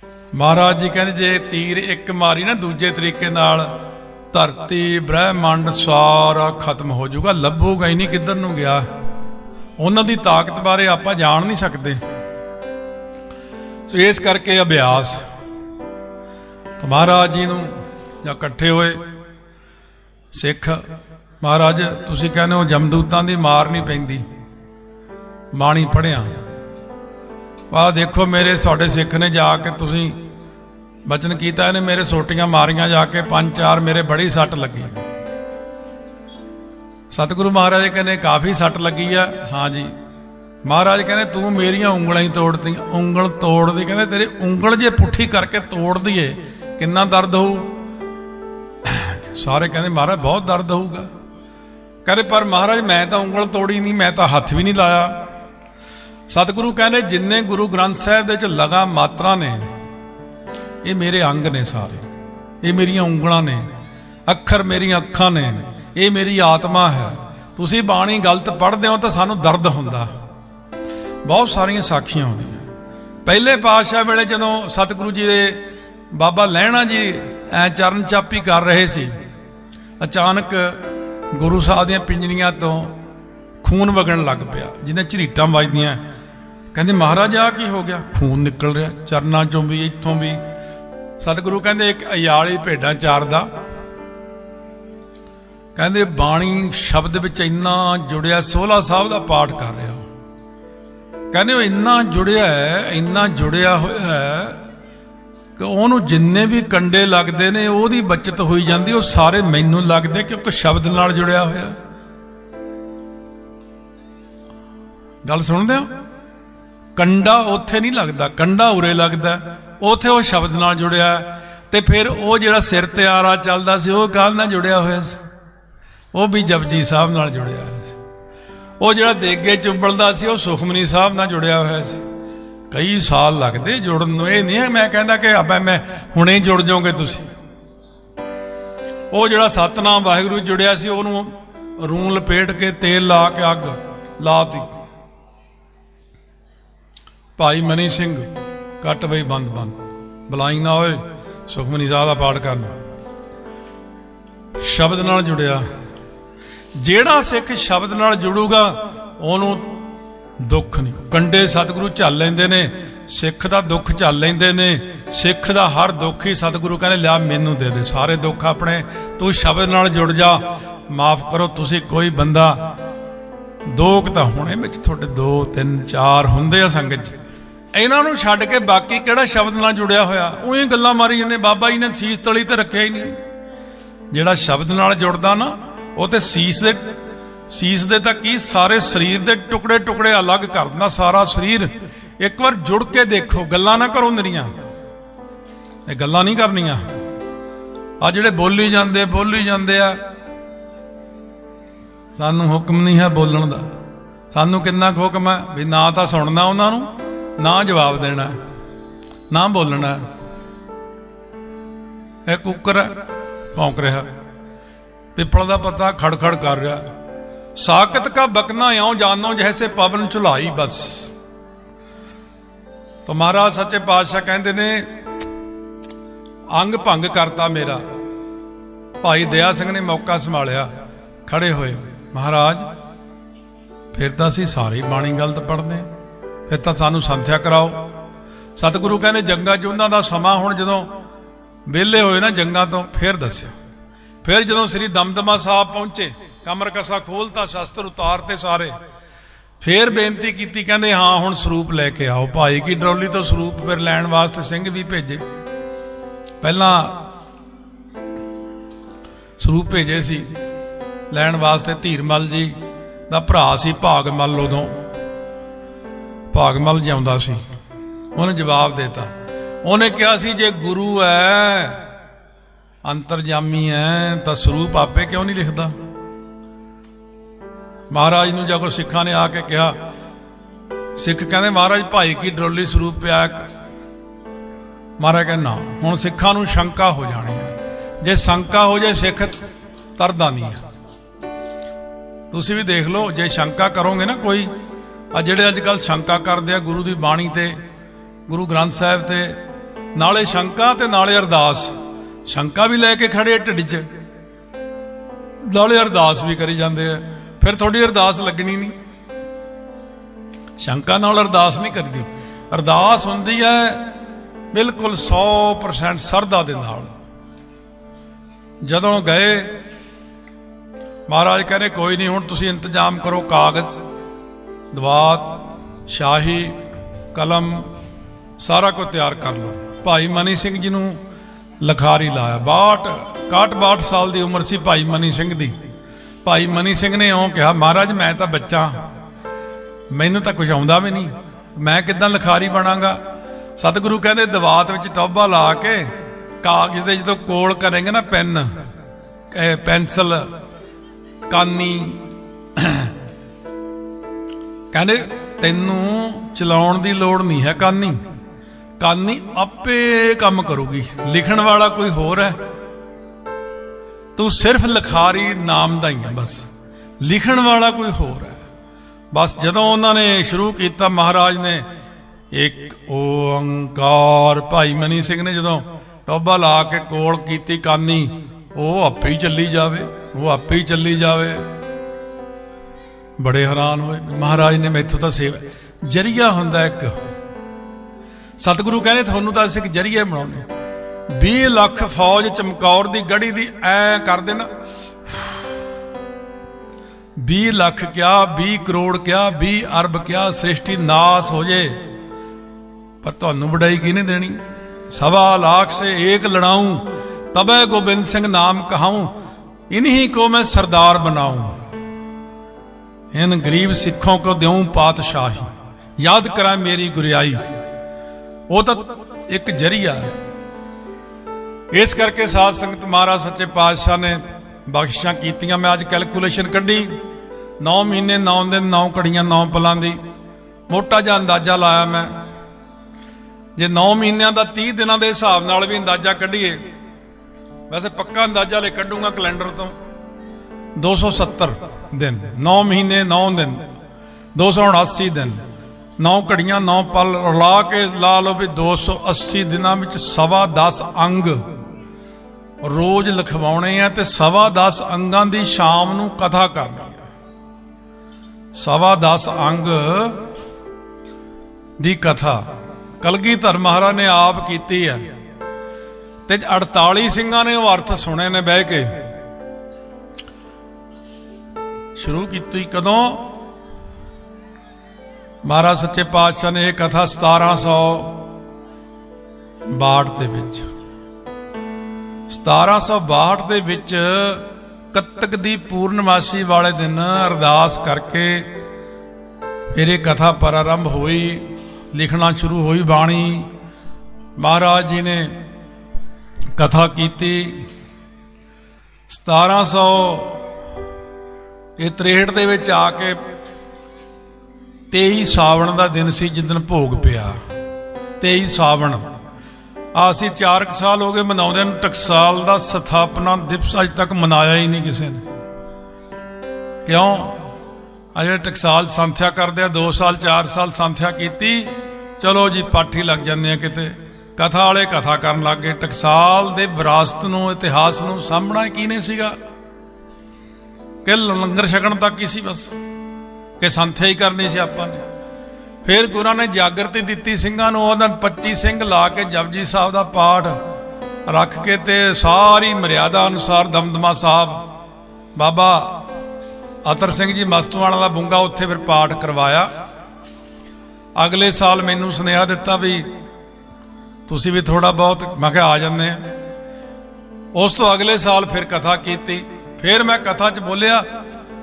महाराज जी कहते जे तीर एक मारी ना दूजे तरीके नाल धरती ब्रह्मंड सारा खत्म हो जाऊगा, लभूगा ही नहीं किधर नूं गया। उन्हां दी ताकत बारे आपां जान नहीं सकते। सो इस करके अभ्यास तो महाराज जी नूं जां इकट्ठे होए सिख, महाराज तुसीं कहने हो जमदूतां दी मार नहीं पैंदी, बाणी पढ़िया वाह देखो मेरे साडे सिख ने जाके तुसीं बचन कीता, इहने मेरे सोटियां मारियां जाके 5-4 मेरे बड़ी सट लगी। सतगुरु महाराज कहने काफ़ी सट लगी है। हाँ जी महाराज कहने तू मेरियां उंगलां ही तोड़ती, उंगल तोड़ दी, कहते तेरी उंगल जे पुट्ठी करके तोड़ दीए किन्ना दर्द होऊ। सारे कहते महाराज बहुत दर्द होऊगा। कहते पर महाराज मैं तो उंगल तोड़ी नहीं, मैं तो हथ भी नहीं लाया। सतगुरु कहने जिन्ने गुरु ग्रंथ साहिब दे च लगा मात्रा ने ये मेरे अंग ने, सारे ये मेरियां उंगलां ने, अखर मेरियां अखां ने, ये मेरी आत्मा है। तुसीं बाणी गलत पढ़दे हो तो सानू दर्द हुंदा। बहुत सारियां साखियां होंदियां। पहले पातशाह वेले जदों सतगुरु जी दे बाबा लहणा जी चरण चापी कर रहे सी, अचानक गुरु साहब दीयां पिंजड़ियां तो खून वगण लग पिया, जिन्हें झरीटां वजदियां। कहते महाराज आ की हो गया, खून निकल रहा चरनां चों भी इत्थों भी। सतगुरु कहते एक अयाली भेडां चारदा, कहते बाणी शब्द विच इन्ना जुड़िया, सोहला साहब का पाठ कर रहा, कहते इन्ना जुड़िया है, इन्ना जुड़िया होया है कि उहनूं जिन्ने भी कंडे लगते ने ओहदी बचत होई जाती, वो सारे मैनूं लगदे क्योंकि शब्द नाल जुड़िया होया। गल सुणदे हो? कंडा उत्थे नहीं लगता, कंडा उरे लगता, उत्थे वो शब्द नाल जुड़िया। ते फिर वो जिहड़ा सिर ते आरा चलदा सी वो काहदे नाल जुड़िया होया सी? वो भी जपजी साहब नाल जुड़िया होया सी। वो जिहड़ा देगे चुंबलदा सी वो सुखमनी साहब नाल जुड़िया होया सी। कई साल लगदे जुड़न नूं, ये नहीं है मैं कहंदा कि अब मैं हुणे ही जुड़ जाओगे तुसीं। वो जिहड़ा सतनाम वाहिगुरू जुड़िया सी ओहनूं रूं लपेट के तेल ला के अग लाती। भाई मनी सिंह कट बई बंद बंद, बुलाई ना होए सुखमनी साहब का पाठ करना। शब्द नाल जुड़िया, जेड़ा सिख शब्द नाल जुड़ूगा ओनू दुख नहीं। कंडे सतगुरु झल लेंदे ने, सिख दा दुख झल लेंदे ने। सिख दा हर दुख ही सतगुरु कहने लिया मैनू दे दे, सारे दुख अपने, तू शब्द नाल जुड़ जा। माफ करो तुसी कोई बंदा दो तां होणे विच तुहाडे 2-3-4 हुंदे आ संगत च, इन्हां नूं छड्ड के बाकी किहड़ा शब्द नाल जुड़िया होया? उही गल्लां मारी जांदे, बाबा जी ने सीस तली ते रखिया ही नहीं। जिहड़ा शब्द नाल जुड़दा ना वो ते सीस दे तां की सारे शरीर दे टुकड़े टुकड़े अलग कर दिंदा। सारा शरीर एक बार जुड़ के देखो, गल्लां ना करो निरीਆਂ, ये गल्लां नहीं करनियां। आ जिहड़े बोली जांदे आ, सानू हुक्म नहीं है बोलण दा। सानू किन्ना कुछ हुक्म है भी ना तां सुणना उन्हां नूं, ना जवाब देना, ना बोलना। यह कुकर है भौंक रहा, पिपल का पत्ता खड़खड़ कर रहा, साकत का बकना यों जानो जैसे पवन चुलाई बस। तो महाराज सच्चे पातशाह कहते ने अंग भंग करता मेरा। भाई दया सिंह ने मौका संभालिया, खड़े होए, महाराज फिर तो असीं सारी बाणी गलत पढ़ते, फिर तो सानू संथ्या कराओ। सतगुरु कहने जंगा जुंदा का समा हुण जदों वेले होए ना जंगा तो फिर दस्यो। फिर जदों श्री दमदमा साहब पहुंचे, कमर कसा खोलता, शस्त्र उतारते सारे, फिर बेनती की, कहते हाँ हुण स्वरूप लैके आओ। भाई की डरौली तो स्वरूप फिर लैण वास्ते सिंह भी भेजे। पहला स्वरूप भेजे सी लैण वास्ते धीरमल जी दा भरा सी भागमल। उदों भागमल जिउंदा सी, उन्हें जवाब देता। उन्हें कहा सी जे गुरु है अंतरजामी है तो स्वरूप आपे क्यों नहीं लिखता? महाराज नूं जाको सिखा ने आके कहा, सिख कहते महाराज भाई की डरोली स्वरूप पे आया। महाराज कहते ना, हुण सिखां नूं शंका हो जानी है, जे शंका हो जाए सिख तरदा नहीं है। तुसीं भी देख लो, जे शंका करोगे ना कोई, आ जिहड़े अजकल शंका करदे आ गुरु दी बाणी ते, गुरु ग्रंथ साहिब ते, नाले शंका ते नाले अरदास। शंका भी लैके खड़े ढिड च, नाले अरदास भी करी जाते हैं। फिर थोड़ी अरदास लगनी नहीं, शंका नाल अरदास नहीं करती। अरदास हुंदी है बिल्कुल 100% सरदा दे नाल। जदों गए महाराज कहने कोई नहीं, हुण तुसीं इंतजाम करो, कागज दवात शाही कलम सारा कुछ तैयार कर लो। भाई मनी सिंह जी नूं लखारी लाया। 62 साल की उम्र सी भाई मनी सिंह दी। भाई मनी सिंह ने इउं कहा, महाराज मैं तो बच्चा, मैनूं तां कुछ आउंदा भी नहीं, मैं किदां लखारी बनांगा। सतगुरु कहंदे दवात विच टोभा ला के कागज़ दे जदों कोल करेंगे ना, पेन पेंसिल कानी, कहंदे तैनूं चलाउण दी लोड़ नहीं है, कानी कानी आपे काम करूगी, लिखण वाला कोई होर है, तू सिर्फ लिखारी नाम दा ही है, बस लिखण वाला कोई होर है। बस जदों उन्होंने शुरू किया, महाराज ने एक ओंकार, भाई मनी सिंह ने जदों टोभा ला के कोल कीती कानी, वो आपे ही चली जावे, वो आपे ही चली जावे। बड़े हैरान होए। महाराज ने मैथों तो सेवा जरिया हुंदा एक, सतगुरु कहने थानू तो असीं एक जरिया बनाउने। 20 लाख फौज चमकौर दी गढ़ी दी ऐ कर देना, 20 लाख क्या 20 करोड़ क्या 20 अरब क्या सृष्टि नाश हो जाए, पर तुहानू वडाई किहने देनी। 1.25 लाख से एक लड़ाऊं, तबै गोबिंद सिंह नाम कहाऊं, इन्हीं को मैं सरदार बनाऊं, इन गरीब सिखों को दूं पातशाही, याद करा मेरी गुरियाई। वो तो एक जरिया है। इस करके साध संगत महाराज सच्चे पातशाह ने बख्शिशां कीतियां। मैं अज कैलकुलेशन कढ़ी, 9 महीने 9 दिन 9 घड़ियां 9 पलां दी मोटा जिहा अंदाजा लाया मैं। जे 9 महीनों का 30 दिनों के हिसाब नाल भी अंदाजा कढ़ीए, वैसे पक्का अंदाजा ले कढ़ूंगा कैलेंडर तो 270 दिन, 9 महीने 9 दिन 279 दिन, 9 घड़ियां 9 पल ला के ला लो भी 280 दिनों में 10.25 अंग रोज लिखवाने हैं, तो 10.25 अंगां दी शाम नूं कथा करनी है। 10.25 अंग दी कथा कलगीधर महाराज ने आप कीती है, ते 48 सिंघां ने वो अर्थ सुने ने बह के। शुरू की कदों महाराज सच्चे पातशाह ने यह कथा 1762 दे विच 1762 दे विच कत्तक दी पूर्णमासी वाले दिन अरदास करके फिर ये कथा प्रारंभ हुई, लिखना शुरू हुई बाणी। महाराज जी ने कथा की 1763 दे विच आके 23 सावण का दिन सी जिदन भोग पिया। 23 सावण असी 4 साल हो गए मनाउंदे नूं, टकसाल का स्थापना दिवस अज तक मनाया ही नहीं किसी ने। क्यों? अजे टकसाल संथ्या करदे 2 साल 4 साल संथ्या की, चलो जी पाठी लग जाने किते, कथा वाले कथा करन लग गए। टकसाल दे विरासत नूं इतिहास नूं सामभणा किने सीगा कि लंगर छकण तक ही सी बस, कि संथ्या ही करनी सी आपां ने। फिर गुरुआं ने जागृति दित्ती सिंघां नूं, उहदां 25 सिंह ला के जपजी साहब दा पाठ रख के ते सारी मर्यादा अनुसार दमदमा साहब बाबा अतर सिंह जी मस्तवाणा दा बुंगा उत्थे फिर पाठ करवाया। अगले साल मैनूं सुनेहा दिता भी तुसीं भी थोड़ा बहुत, मैं कहा आ जाने। उस तो अगले साल फिर कथा की। फिर मैं कथा च बोलिया,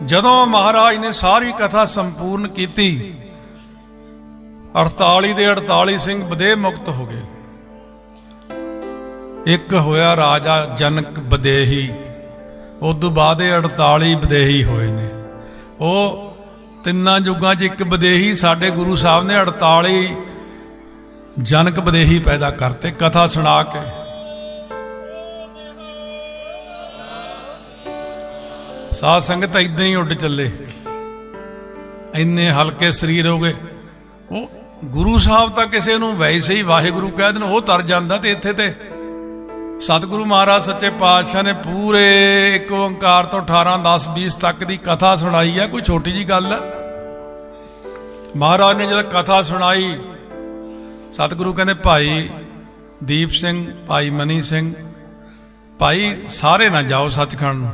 जदों महाराज ने सारी कथा संपूर्ण की, 48 दे 48 सिंह बदेह मुक्त हो गए। एक होया राजा जनक बदेही, उदू बाद 48 बदेही होए ने। वो तिन्ना युगां च एक बदेही साडे गुरु साहब ने 48 जनक बदेही पैदा करते कथा सुना के। साध संगत इदां ही उड चले, इन्ने हल्के शरीर हो गए। वो ਗੁਰੂ ਸਾਹਿਬ ਤਾਂ ਕਿਸੇ ਨੂੰ ਵੈਸੇ ਹੀ ਵਾਹਿਗੁਰੂ ਕਹਿ ਦੇਣ ਉਹ ਤਰ ਜਾਂਦਾ, ਤੇ ਇੱਥੇ ਤੇ ਸਤਿਗੁਰੂ ਮਹਾਰਾਜ ਸੱਚੇ ਪਾਤਸ਼ਾਹ ਨੇ ਪੂਰੇ ਇੱਕ ਓੰਕਾਰ ਤੋਂ 18 10 20 ਤੱਕ ਦੀ ਕਥਾ ਸੁਣਾਈ ਹੈ। ਕੋਈ ਛੋਟੀ ਜੀ ਗੱਲ ਹੈ। ਮਹਾਰਾਜ ਨੇ ਜਦੋਂ ਕਥਾ ਸੁਣਾਈ, ਸਤਿਗੁਰੂ ਕਹਿੰਦੇ ਭਾਈ ਦੀਪ ਸਿੰਘ, ਭਾਈ ਮਨੀ ਸਿੰਘ, ਭਾਈ ਸਾਰੇ ਨਾ ਜਾਓ ਸੱਚਖੰਡ ਨੂੰ।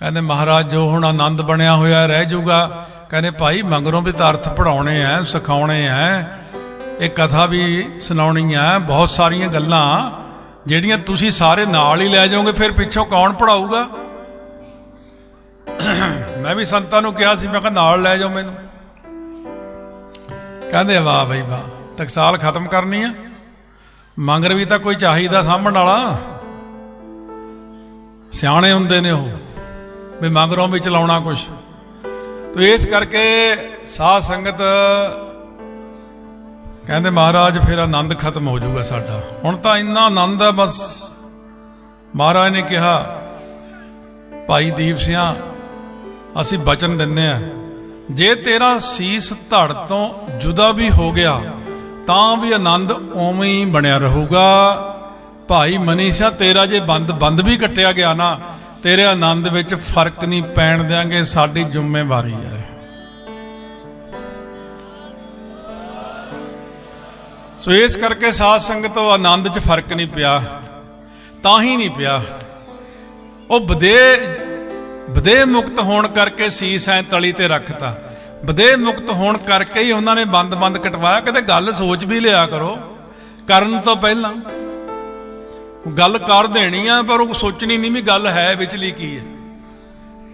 ਕਹਿੰਦੇ ਮਹਾਰਾਜ ਜੋ ਹੁਣ ਆਨੰਦ ਬਣਿਆ ਹੋਇਆ ਰਹਿ ਜਾਊਗਾ। ਕਹਿੰਦੇ ਭਾਈ ਮਗਰੋਂ ਵੀ ਤਾਂ ਅਰਥ ਪੜਾਉਣੇ ਐ, ਸਿਖਾਉਣੇ ਐ, ਇਹ ਕਥਾ ਵੀ ਸੁਣਾਉਣੀ ਐ, ਬਹੁਤ ਸਾਰੀਆਂ ਗੱਲਾਂ ਜਿਹੜੀਆਂ ਤੁਸੀਂ ਸਾਰੇ ਨਾਲ ਹੀ ਲੈ ਜਾਓਗੇ, ਫਿਰ ਪਿੱਛੋਂ ਕੌਣ ਪੜਾਊਗਾ? ਮੈਂ ਵੀ ਸੰਤਾਂ ਨੂੰ ਕਿਹਾ ਸੀ, ਮੈਂ ਕਿਹਾ ਨਾਲ ਲੈ ਜਾਓ ਮੈਨੂੰ। ਕਹਿੰਦੇ ਵਾਹ ਬਈ ਵਾਹ, ਟਕਸਾਲ ਖਤਮ ਕਰਨੀ ਆ, ਮਗਰ ਵੀ ਤਾਂ ਕੋਈ ਚਾਹੀਦਾ ਸਾਂਭਣ ਵਾਲਾ। ਸਿਆਣੇ ਹੁੰਦੇ ਨੇ ਉਹ ਵੀ ਮਗਰੋਂ ਵੀ ਚਲਾਉਣਾ ਕੁਛ। ਤੇ ਇਸ ਕਰਕੇ ਸਾਧ ਸੰਗਤ ਕਹਿੰਦੇ ਮਹਾਰਾਜ ਫਿਰ ਆਨੰਦ ਖਤਮ ਹੋ ਜਾਊਗਾ ਸਾਡਾ। ਹੁਣ ਤਾਂ ਇੰਨਾ ਆਨੰਦ ਹੈ ਬਸ। ਮਹਾਰਾਜ ਨੇ ਕਿਹਾ ਭਾਈ ਦੀਪ ਸਿੰਘਾ, ਅਸੀਂ ਬਚਨ ਦਿੰਦੇ ਆ, ਜੇ ਤੇਰਾ ਸੀਸ ਧੜ ਤੋਂ ਜੁਦਾ ਵੀ ਹੋ ਗਿਆ ਤਾਂ ਵੀ ਆਨੰਦ ਉਵੇਂ ਹੀ ਬਣਿਆ ਰਹੂਗਾ। ਭਾਈ ਮਨੀਸ਼ਾ, ਤੇਰਾ ਜੇ ਬੰਦ ਵੀ ਕੱਟਿਆ ਗਿਆ ਨਾ, ਤੇਰੇ ਆਨੰਦ ਵਿੱਚ ਫਰਕ ਨਹੀਂ ਪੈਣ ਦਿਆਂਗੇ, ਸਾਡੀ ਜ਼ਿੰਮੇਵਾਰੀ ਹੈ। ਸੋ ਇਸ ਕਰਕੇ ਸਾਧ ਸੰਗਤ ਆਨੰਦ 'ਚ ਫਰਕ ਨਹੀਂ ਪਿਆ, ਤਾਂ ਹੀ ਨਹੀਂ ਪਿਆ। ਉਹ ਵਿਦੇਹ ਮੁਕਤ ਹੋਣ ਕਰਕੇ ਸੀਸ ਐ ਤਲੀ ਤੇ ਰੱਖਤਾ। ਵਿਦੇਹ ਮੁਕਤ ਹੋਣ ਕਰਕੇ ਹੀ ਉਹਨਾਂ ਨੇ ਬੰਦ ਕਟਵਾਇਆ। ਕਦੇ ਗੱਲ ਸੋਚ ਵੀ ਲਿਆ ਕਰੋ, ਕਰਨ ਤੋਂ ਪਹਿਲਾਂ ਗੱਲ ਕਰ ਦੇਣੀ ਆ, ਪਰ ਉਹ ਸੋਚਣੀ ਨਹੀਂ ਵੀ ਗੱਲ ਹੈ ਵਿਚਲੀ ਕੀ ਹੈ।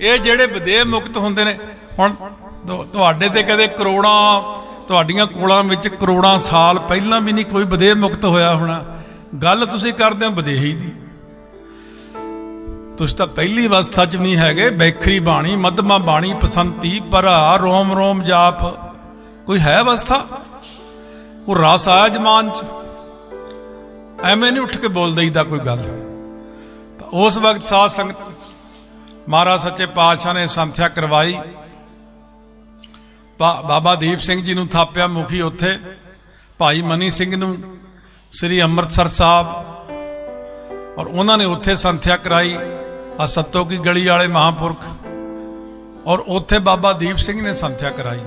ਇਹ ਜਿਹੜੇ ਵਿਦੇਹ ਮੁਕਤ ਹੁੰਦੇ ਨੇ, ਹੁਣ ਤੁਹਾਡੇ ਤੇ ਕਦੇ ਤੁਹਾਡੀਆਂ ਕੋਲਾਂ ਵਿੱਚ ਕਰੋੜਾਂ ਸਾਲ ਪਹਿਲਾਂ ਵੀ ਨਹੀਂ ਕੋਈ ਵਿਦੇਹ ਮੁਕਤ ਹੋਇਆ ਹੋਣਾ। ਗੱਲ ਤੁਸੀਂ ਕਰਦੇ ਹੋ ਵਿਦੇਹੀ ਦੀ। ਤੁਸੀਂ ਤਾਂ ਪਹਿਲੀ ਅਵਸਥਾ 'ਚ ਨਹੀਂ ਹੈਗੇ। ਬੈਖਰੀ ਬਾਣੀ, ਮੱਧਮਾ ਬਾਣੀ, ਪਸੰਤੀ, ਭਰਾ, ਰੋਮ ਰੋਮ ਜਾਪ, ਕੋਈ ਹੈ ਅਵਸਥਾ? ਉਹ ਰਸ ਆਇਆ ਜਮਾਨ 'ਚ, ਐਵੇਂ ਨਹੀਂ ਉੱਠ ਕੇ ਬੋਲ ਦਈਦਾ ਕੋਈ ਗੱਲ। ਉਸ ਵਕਤ ਸਾਧ ਸੰਗਤ ਮਹਾਰਾਜ ਸੱਚੇ ਪਾਤਸ਼ਾਹ ਨੇ ਸੰਥਿਆ ਕਰਵਾਈ। ਬਾਬਾ ਦੀਪ ਸਿੰਘ ਜੀ ਨੂੰ ਥਾਪਿਆ ਮੁਖੀ ਉੱਥੇ, ਭਾਈ ਮਨੀ ਸਿੰਘ ਨੂੰ ਸ੍ਰੀ ਅੰਮ੍ਰਿਤਸਰ ਸਾਹਿਬ, ਔਰ ਉਹਨਾਂ ਨੇ ਉੱਥੇ ਸੰਥਿਆ ਕਰਾਈ। ਆ ਸੱਤੋ ਕੀ ਗਲੀ ਵਾਲੇ ਮਹਾਂਪੁਰਖ, ਔਰ ਉੱਥੇ ਬਾਬਾ ਦੀਪ ਸਿੰਘ ਨੇ ਸੰਥਿਆ ਕਰਾਈ।